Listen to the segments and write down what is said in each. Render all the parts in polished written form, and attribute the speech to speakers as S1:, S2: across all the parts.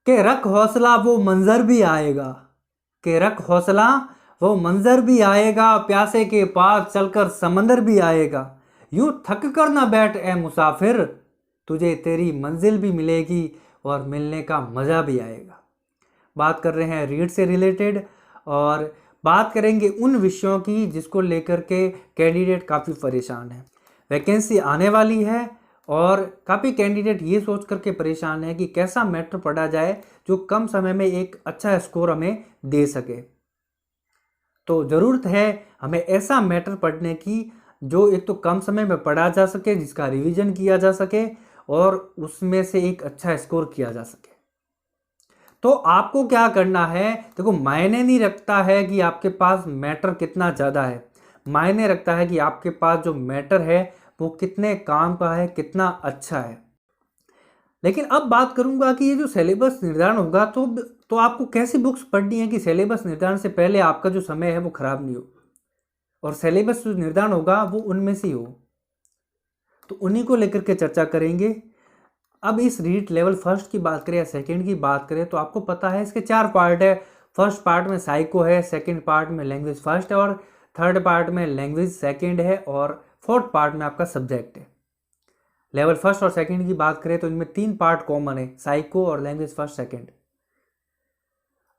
S1: के रख हौसला वो मंजर भी आएगा, के रख हौसला वो मंजर भी आएगा, प्यासे के पास चलकर समंदर भी आएगा। यूं थक कर ना बैठ ए मुसाफिर, तुझे तेरी मंजिल भी मिलेगी और मिलने का मज़ा भी आएगा। बात कर रहे हैं रीड से रिलेटेड, और बात करेंगे उन विषयों की जिसको लेकर के कैंडिडेट काफ़ी परेशान है। वैकेंसी आने वाली है और काफ़ी कैंडिडेट ये सोच करके परेशान है कि कैसा मैटर पढ़ा जाए जो कम समय में एक अच्छा स्कोर हमें दे सके। तो ज़रूरत है हमें ऐसा मैटर पढ़ने की जो एक तो कम समय में पढ़ा जा सके, जिसका रिवीजन किया जा सके और उसमें से एक अच्छा स्कोर किया जा सके। तो आपको क्या करना है, देखो मायने नहीं रखता है कि आपके पास मैटर कितना ज़्यादा है, मायने रखता है कि आपके पास जो मैटर है वो कितने काम का है, कितना अच्छा है। लेकिन अब बात करूंगा कि ये जो सिलेबस निर्धारण होगा तो आपको कैसी बुक्स पढ़नी है कि सिलेबस निर्धारण से पहले आपका जो समय है वो खराब नहीं हो और सिलेबस जो निर्धारण होगा वो उनमें से ही हो। तो उन्हीं को लेकर के चर्चा करेंगे। अब इस रीड लेवल फर्स्ट की बात करें या सेकंड की बात करें तो आपको पता है इसके 4 पार्ट है। फर्स्ट पार्ट में साइको है, सेकंड पार्ट में लैंग्वेज फर्स्ट है और थर्ड पार्ट में लैंग्वेज सेकंड है और फोर्थ पार्ट में आपका सब्जेक्ट है। लेवल फर्स्ट और सेकंड की बात करें तो इनमें 3 पार्ट कॉमन है, साइको और लैंग्वेज फर्स्ट सेकंड।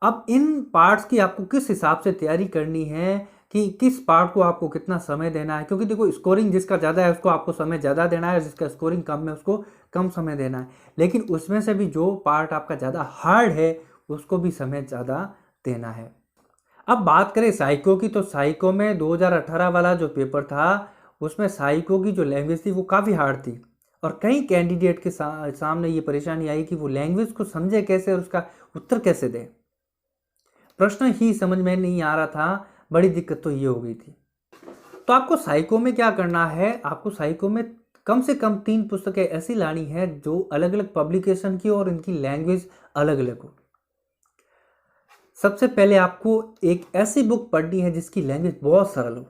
S1: अब इन पार्ट्स की आपको किस हिसाब से तैयारी करनी है कि किस पार्ट को आपको कितना समय देना है, क्योंकि देखो स्कोरिंग जिसका ज़्यादा है उसको आपको समय ज़्यादा देना है, जिसका स्कोरिंग कम है उसको कम समय देना है। लेकिन उसमें से भी जो पार्ट आपका ज़्यादा हार्ड है उसको भी समय ज़्यादा देना है। अब बात करें साइको की, तो साइको में 2018 वाला जो पेपर था उसमें साइको की जो लैंग्वेज थी वो काफ़ी हार्ड थी और कई कैंडिडेट के सामने ये परेशानी आई कि वो लैंग्वेज को समझे कैसे और उसका उत्तर कैसे दें। प्रश्न ही समझ में नहीं आ रहा था, बड़ी दिक्कत तो ये हो गई थी। तो आपको साइको में क्या करना है, आपको साइको में कम से कम 3 पुस्तकें ऐसी लानी है जो अलग अलग पब्लिकेशन की और इनकी लैंग्वेज अलग अलग हो। सबसे पहले आपको एक ऐसी बुक पढ़नी है जिसकी लैंग्वेज बहुत सरल हो,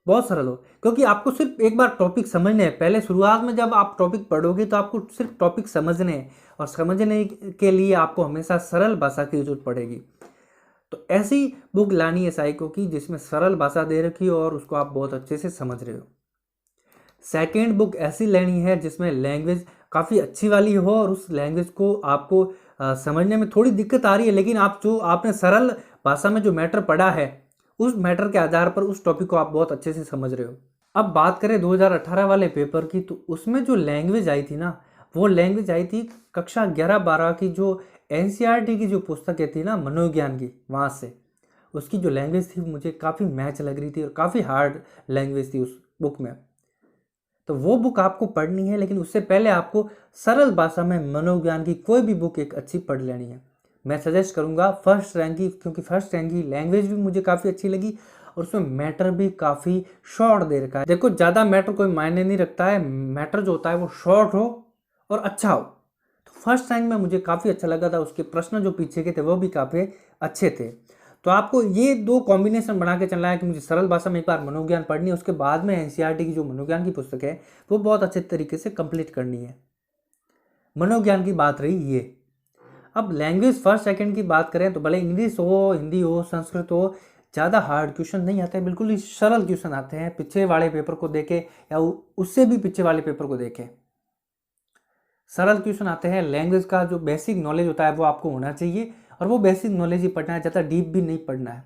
S1: बहुत सरल हो, क्योंकि आपको सिर्फ एक बार टॉपिक समझने हैं। पहले शुरुआत में जब आप टॉपिक पढ़ोगे तो आपको सिर्फ टॉपिक समझने हैं और समझने के लिए आपको हमेशा सरल भाषा की जरूरत पड़ेगी। तो ऐसी बुक लानी है साइको की जिसमें सरल भाषा दे रखी हो और उसको आप बहुत अच्छे से समझ रहे हो। सेकेंड बुक ऐसी लेनी है जिसमें लैंग्वेज काफ़ी अच्छी वाली हो और उस लैंग्वेज को आपको समझने में थोड़ी दिक्कत आ रही है, लेकिन आप जो आपने सरल भाषा में जो मैटर पढ़ा है उस मैटर के आधार पर उस टॉपिक को आप बहुत अच्छे से समझ रहे हो। अब बात करें 2018 वाले पेपर की, तो उसमें जो लैंग्वेज आई थी ना, वो लैंग्वेज आई थी कक्षा 11-12 की जो एनसीईआरटी की जो पुस्तकें थी ना मनोविज्ञान की, वहाँ से उसकी जो लैंग्वेज थी मुझे काफ़ी मैच लग रही थी और काफ़ी हार्ड लैंग्वेज थी उस बुक में। तो वो बुक आपको पढ़नी है, लेकिन उससे पहले आपको सरल भाषा में मनोविज्ञान की कोई भी बुक एक अच्छी पढ़ लेनी है। मैं सजेस्ट करूँगा फर्स्ट रैंक की, क्योंकि फर्स्ट रैंक की लैंग्वेज भी मुझे काफ़ी अच्छी लगी और उसमें मैटर भी काफ़ी शॉर्ट दे रखा है। देखो ज़्यादा मैटर कोई मायने नहीं रखता है, मैटर जो होता है वो शॉर्ट हो और अच्छा हो। तो फर्स्ट रैंक में मुझे काफ़ी अच्छा लगा था, उसके प्रश्न जो पीछे के थे वो भी काफ़ी अच्छे थे। तो आपको ये 2 कॉम्बिनेशन बना के चलना है कि मुझे सरल भाषा में एक बार मनोविज्ञान पढ़नी है, उसके बाद में एनसीईआरटी की जो मनोविज्ञान की पुस्तक है वो बहुत अच्छे तरीके से कंप्लीट करनी है। मनोविज्ञान की बात रही ये। अब लैंग्वेज फर्स्ट सेकंड की बात करें तो भले इंग्लिश हो, हिंदी हो, संस्कृत हो, ज़्यादा हार्ड क्वेश्चन नहीं आते हैं, बिल्कुल ही सरल क्वेश्चन आते हैं। पीछे वाले पेपर को देखें या उससे भी पीछे वाले पेपर को देखें, सरल क्वेश्चन आते हैं। लैंग्वेज का जो बेसिक नॉलेज होता है वो आपको होना चाहिए और वो बेसिक नॉलेज ही पढ़ना है, ज़्यादा डीप भी नहीं पढ़ना है,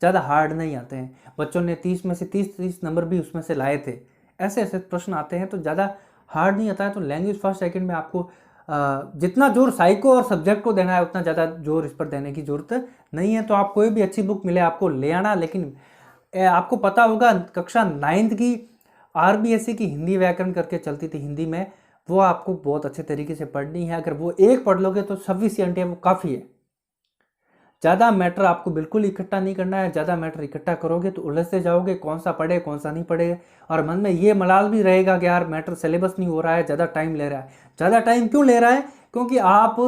S1: ज़्यादा हार्ड नहीं आते हैं। बच्चों ने 30 में से 30 नंबर भी उसमें से लाए थे। ऐसे ऐसे प्रश्न आते हैं तो ज़्यादा हार्ड नहीं आता है। तो लैंग्वेज फर्स्ट सेकंड में आपको जितना जोर साइको और सब्जेक्ट को देना है उतना ज़्यादा जोर इस पर देने की ज़रूरत नहीं है। तो आप कोई भी अच्छी बुक मिले आपको ले आना, लेकिन आपको पता होगा कक्षा 9th की आरबीएससी की हिंदी व्याकरण करके चलती थी हिंदी में, वो आपको बहुत अच्छे तरीके से पढ़नी है। अगर वो एक पढ़ लोगे तो सफिशिएंट है, वो काफ़ी है। ज़्यादा मैटर आपको बिल्कुल इकट्ठा नहीं करना है, ज़्यादा मैटर इकट्ठा करोगे तो उलझते जाओगे, कौन सा पढ़े कौन सा नहीं पढ़े, और मन में ये मलाल भी रहेगा कि यार मैटर सिलेबस नहीं हो रहा है, ज़्यादा टाइम ले रहा है। ज़्यादा टाइम क्यों ले रहा है? क्योंकि आप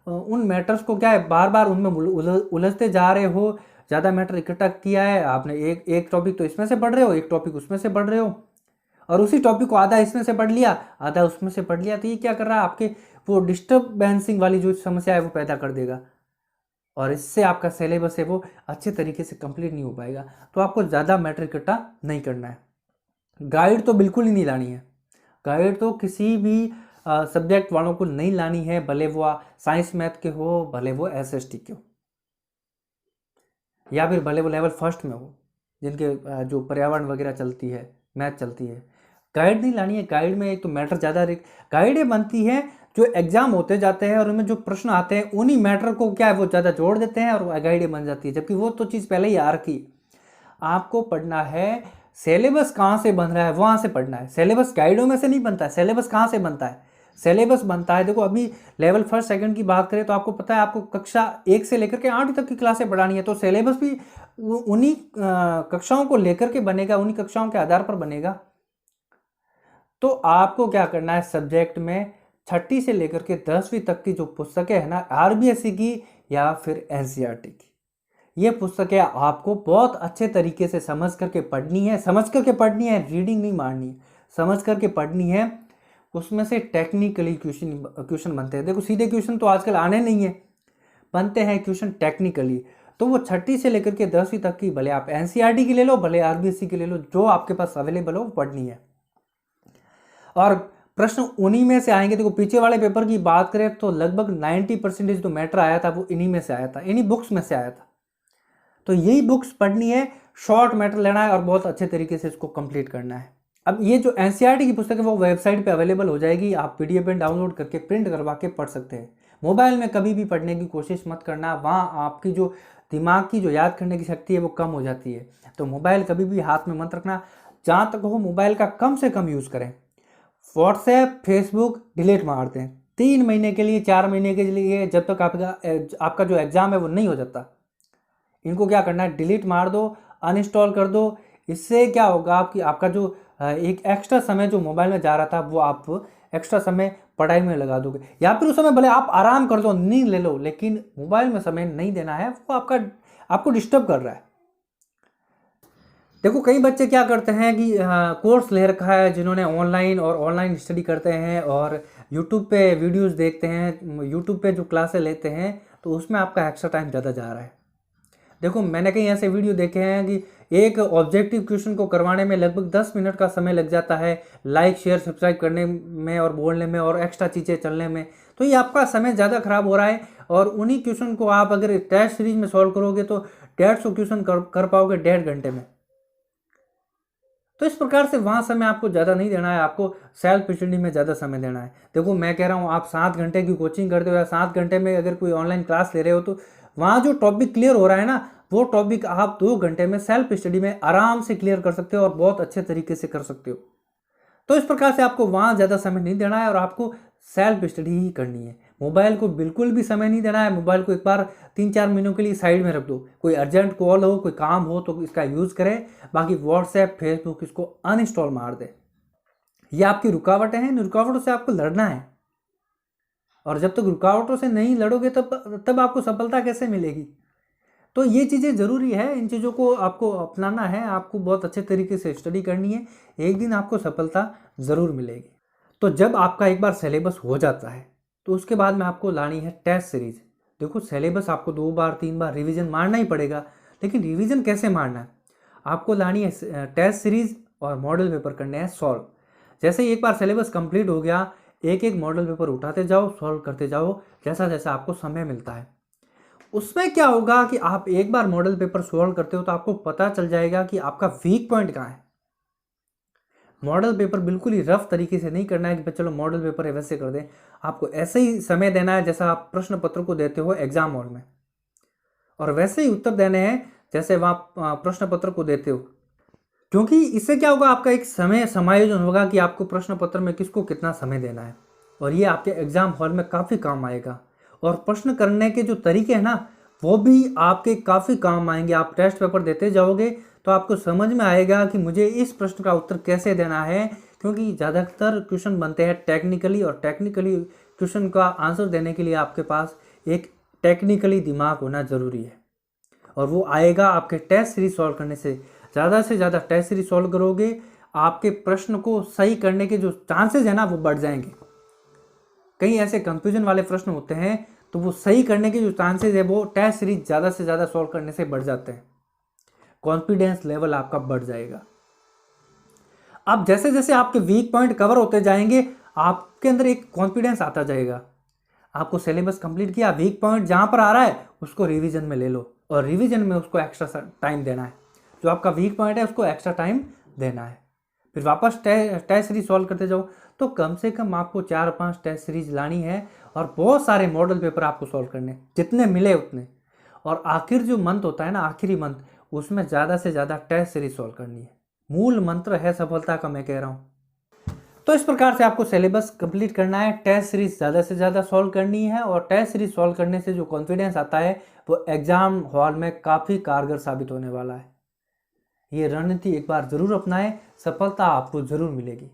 S1: उन मैटर्स को क्या है बार बार उनमें उलझते जा रहे हो। ज़्यादा मैटर इकट्ठा किया है आपने, एक टॉपिक तो इसमें से पढ़ रहे हो, एक टॉपिक उसमें से पढ़ रहे हो, और उसी टॉपिक को आधा इसमें से पढ़ लिया आधा उसमें से पढ़ लिया, तो ये क्या कर रहा है आपके वो डिस्टर्बेंसिंग वाली जो समस्या है वो पैदा कर देगा, और इससे आपका सिलेबस है वो अच्छे तरीके से कंप्लीट नहीं हो पाएगा। तो आपको ज़्यादा मैटर इकट्ठा नहीं करना है। गाइड तो बिल्कुल ही नहीं लानी है। गाइड तो किसी भी सब्जेक्ट वालों को नहीं लानी है, भले वो साइंस मैथ के हो, भले वो एसएसटी के हो, या फिर भले वो लेवल फर्स्ट में हो, जिनके जो पर्यावरण वगैरह चलती है, मैथ चलती है। गाइड नहीं लानी है। गाइड में एक तो मैटर ज़्यादा गाइड ये बनती है जो एग्जाम होते जाते हैं और उनमें जो प्रश्न आते हैं उन्हीं मैटर को क्या है वो ज़्यादा जोड़ देते हैं और गाइड ये बन जाती है, जबकि वो तो चीज़ पहले ही आ रखी। आपको पढ़ना है सिलेबस कहाँ से बन रहा है, वहाँ से पढ़ना है। सिलेबस गाइडों में से नहीं बनता है। सिलेबस कहाँ से बनता है? सिलेबस बनता है, देखो अभी लेवल फर्स्ट सेकंड की बात करें तो आपको पता है आपको कक्षा 1 से लेकर के 8 तक की क्लासें पढ़ानी है, तो सिलेबस भी उन्हीं कक्षाओं को लेकर के बनेगा, उन्हीं कक्षाओं के आधार पर बनेगा। तो आपको क्या करना है, सब्जेक्ट में 6ठी से लेकर के 10वीं तक की जो पुस्तकें है ना, आरबीएसई की या फिर एनसीईआरटी की, ये पुस्तकें आपको बहुत अच्छे तरीके से समझ करके पढ़नी है। समझ करके पढ़नी है, रीडिंग नहीं मारनी है, समझ करके पढ़नी है। उसमें से टेक्निकली क्वेश्चन बनते हैं। देखो सीधे क्वेश्चन तो आजकल आने नहीं है, बनते हैं क्वेश्चन टेक्निकली। तो वो 6ठी से लेकर के 10वीं तक की, भले आप एनसीईआरटी की ले लो, भले आरबीएसई की ले लो, जो आपके पास अवेलेबल हो वो पढ़नी है। और प्रश्न उन्हीं में से आएंगे। देखो पीछे वाले पेपर की बात करें तो लगभग 90% जो मैटर आया था वो इन्हीं में से आया था, इन्हीं बुक्स में से आया था। तो यही बुक्स पढ़नी है, शॉर्ट मैटर लेना है और बहुत अच्छे तरीके से इसको कंप्लीट करना है। अब ये जो एनसीईआरटी की पुस्तक है वो वेबसाइट पे अवेलेबल हो जाएगी, आप पीडीएफ में डाउनलोड करके प्रिंट करवा के पढ़ सकते हैं। मोबाइल में कभी भी पढ़ने की कोशिश मत करना, वहाँ आपकी जो दिमाग की जो याद करने की शक्ति है वो कम हो जाती है। तो मोबाइल कभी भी हाथ में मत रखना, जहाँ तक हो मोबाइल का कम से कम यूज़ करें। व्हाट्सएप फेसबुक डिलीट मार दें 3 महीने के लिए, 4 महीने के लिए, जब तक आपका जो एग्ज़ाम है वो नहीं हो जाता। इनको क्या करना है, डिलीट मार दो, अनइंस्टॉल कर दो। इससे क्या होगा कि आपका जो एक एक्स्ट्रा समय जो मोबाइल में जा रहा था वो आप एक्स्ट्रा समय पढ़ाई में लगा दोगे, या फिर उस समय भले आप आराम कर दो, नींद ले लो, लेकिन मोबाइल में समय नहीं देना है, वो आपको डिस्टर्ब कर रहा है। देखो कई बच्चे क्या करते हैं कि कोर्स ले रखा है, जिन्होंने ऑनलाइन स्टडी करते हैं और यूट्यूब पे वीडियोस देखते हैं, यूट्यूब पे जो क्लासें लेते हैं, तो उसमें आपका एक्स्ट्रा टाइम ज़्यादा जा रहा है। देखो मैंने कई ऐसे वीडियो देखे हैं कि एक ऑब्जेक्टिव क्वेश्चन को करवाने में लगभग 10 मिनट का समय लग जाता है, लाइक शेयर सब्सक्राइब करने में और बोलने में और एक्स्ट्रा चीज़ें चलने में। तो ये आपका समय ज़्यादा खराब हो रहा है, और उन्हीं क्वेश्चन को आप अगर टेस्ट सीरीज में सॉल्व करोगे तो 150 क्वेश्चन कर पाओगे 1.5 घंटे में। तो इस प्रकार से वहाँ समय आपको ज़्यादा नहीं देना है, आपको सेल्फ स्टडी में ज़्यादा समय देना है। देखो मैं कह रहा हूँ आप 7 घंटे की कोचिंग करते हो या 7 घंटे में अगर कोई ऑनलाइन क्लास ले रहे हो, तो वहाँ जो टॉपिक क्लियर हो रहा है ना, वो टॉपिक आप 2 घंटे में सेल्फ स्टडी में आराम से क्लियर कर सकते हो और बहुत अच्छे तरीके से कर सकते हो। तो इस प्रकार से आपको वहाँ ज़्यादा समय नहीं देना है और आपको सेल्फ स्टडी ही करनी है। मोबाइल को बिल्कुल भी समय नहीं देना है। मोबाइल को एक बार 3-4 महीनों के लिए साइड में रख दो। कोई अर्जेंट कॉल हो, कोई काम हो तो इसका यूज़ करें, बाकी व्हाट्सएप फेसबुक इसको अनइंस्टॉल मार दे। ये आपकी रुकावटें हैं, इन रुकावटों से आपको लड़ना है, और जब तक रुकावटों से नहीं लड़ोगे तब आपको सफलता कैसे मिलेगी। तो ये चीज़ें ज़रूरी है, इन चीज़ों को आपको अपनाना है, आपको बहुत अच्छे तरीके से स्टडी करनी है, एक दिन आपको सफलता ज़रूर मिलेगी। तो जब आपका एक बार सिलेबस हो जाता है तो उसके बाद में आपको लानी है टेस्ट सीरीज़। देखो सिलेबस आपको 2 बार 3 बार रिवीजन मारना ही पड़ेगा, लेकिन रिवीजन कैसे मारना है, आपको लानी है टेस्ट सीरीज़ और मॉडल पेपर करने हैं सॉल्व। जैसे ही एक बार सिलेबस कंप्लीट हो गया, एक एक मॉडल पेपर उठाते जाओ, सॉल्व करते जाओ, जैसा जैसा आपको समय मिलता है। उसमें क्या होगा कि आप एक बार मॉडल पेपर सॉल्व करते हो तो आपको पता चल जाएगा कि आपका वीक पॉइंट कहाँ है। मॉडल पेपर बिल्कुल ही रफ तरीके से नहीं करना है कि चलो मॉडल पेपर है वैसे कर दें। आपको ऐसे ही समय देना है जैसा आप प्रश्न पत्र को देते हो एग्जाम हॉल में, और वैसे ही उत्तर देने हैं जैसे वहाँ प्रश्न पत्र को देते हो। क्योंकि इससे क्या होगा, आपका एक समय समायोजन होगा कि आपको प्रश्न पत्र में किसको कितना समय देना है, और ये आपके एग्जाम हॉल में काफ़ी काम आएगा। और प्रश्न करने के जो तरीके हैं ना, वो भी आपके काफ़ी काम आएंगे। आप टेस्ट पेपर देते जाओगे तो आपको समझ में आएगा कि मुझे इस प्रश्न का उत्तर कैसे देना है, क्योंकि ज़्यादातर क्वेश्चन बनते हैं टेक्निकली, और टेक्निकली क्वेश्चन का आंसर देने के लिए आपके पास एक टेक्निकली दिमाग होना ज़रूरी है, और वो आएगा आपके टेस्ट सीरीज सॉल्व करने से। ज़्यादा टेस्ट सीरीज सॉल्व करोगे, आपके प्रश्न को सही करने के जो चांसेस है ना वो बढ़ जाएंगे। कहीं ऐसे कंफ्यूजन वाले प्रश्न होते हैं तो वो सही करने के जो चांसेस है वो टेस्ट सीरीज ज़्यादा से ज़्यादा सॉल्व करने से बढ़ जाते हैं। कॉन्फिडेंस लेवल आपका बढ़ जाएगा। अब जैसे जैसे आपके वीक पॉइंट कवर होते जाएंगे आपके अंदर एक कॉन्फिडेंस आता जाएगा। आपको सिलेबस कंप्लीट किया, वीक पॉइंट जहाँ पर आ रहा है उसको रिवीजन में ले लो और रिवीजन में उसको एक्स्ट्रा टाइम देना है। जो आपका वीक पॉइंट है उसको एक्स्ट्रा टाइम देना है। फिर वापस टेस्ट सीरीज सॉल्व करते जाओ। तो कम से कम आपको 4-5 टेस्ट सीरीज लानी है और बहुत सारे मॉडल पेपर आपको सॉल्व करने, जितने मिले उतने। और आखिर जो मंथ होता है ना, आखिरी मंथ, उसमें ज़्यादा से ज़्यादा टेस्ट सीरीज सॉल्व करनी है। मूल मंत्र है सफलता का, मैं कह रहा हूँ। तो इस प्रकार से आपको सिलेबस कंप्लीट करना है, टेस्ट सीरीज ज़्यादा से ज़्यादा सॉल्व करनी है और टेस्ट सीरीज सॉल्व करने से जो कॉन्फिडेंस आता है वो एग्जाम हॉल में काफ़ी कारगर साबित होने वाला है। ये रणनीति एक बार ज़रूर अपनाएं, सफलता आपको ज़रूर मिलेगी।